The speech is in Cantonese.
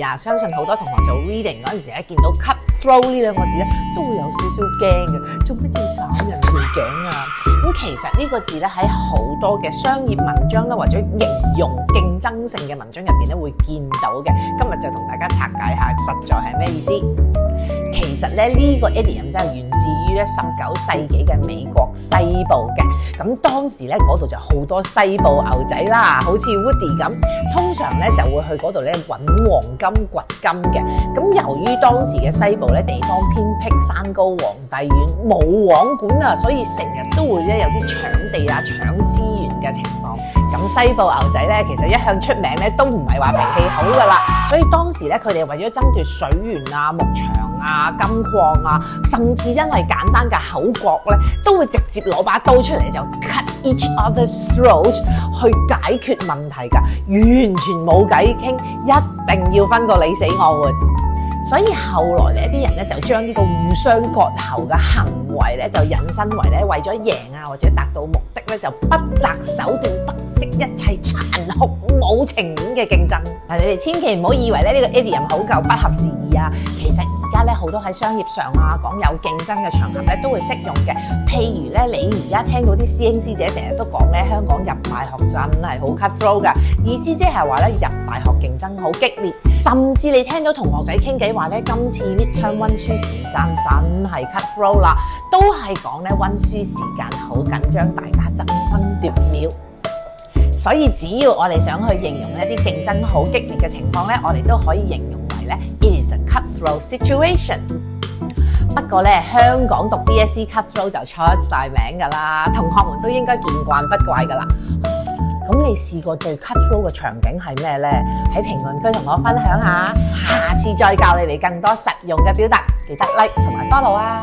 啊，相信好多同學做 reading 嗰陣時咧，見到 cutthroat 呢兩個字咧，都會有少少驚嘅。做乜要斬人條頸啊？咁其實呢個字咧喺好多嘅商業文章啦，或者形容競爭性嘅文章入邊咧會見到嘅。今日就同大家拆解下，實在係咩意思？其實咧呢個 idiom 真係源自於咧19世紀嘅美國西部嘅。咁當時咧嗰度就好多西部牛仔啦，好似 Woody 咁，通常咧就會去嗰度咧揾黃金掘金嘅。咁由於當時嘅西部咧地方偏僻，山高皇帝遠，冇王管啊，所以成日都會咧有啲搶地啊、搶資源嘅情況。咁西部牛仔咧，其實一向出名咧都唔係話脾氣好噶啦，所以當時咧佢哋為咗爭奪水源啊、牧場啊、金礦啊，甚至因為簡單嘅口角咧，都會直接攞把刀出嚟就 cut each other's throat 去解決問題㗎，完全冇偈傾，一定要分個你死我活。所以後來咧，啲人咧就將呢個互相割喉嘅行為咧，就引申為咧為咗贏啊或者達到目的咧，就不擇手段、不惜一切殘酷冇情面嘅競爭。嗱，你哋千祈唔好以為咧呢個 idiom 好夠不合時宜啊，其實而家咧好多喺商業上啊講有競爭嘅場合咧都會適用嘅。譬如咧，你而家聽到啲師兄師姐成日都講咧，香港入大學真係好 cutthroat 㗎，意思即係話咧入大學競爭好激烈，甚至你聽到同學仔傾偈話咧，今次 midterm 溫書時間真係 cutthroat 啦，都係講咧溫書時間好緊張，大家爭分奪秒。所以只要我哋想去形容一啲競爭好激烈嘅情況咧，我哋都可以形容為咧 it is a cutthroat situation。不過咧，香港讀 DSE cutthroat 就出晒名㗎啦，同學們都應該見慣不怪㗎啦。咁你試過最 cutthroat 嘅場景係咩呢？喺評論區同我分享下，下次再教你哋更多實用嘅表達，記得 like 同埋 follow啊！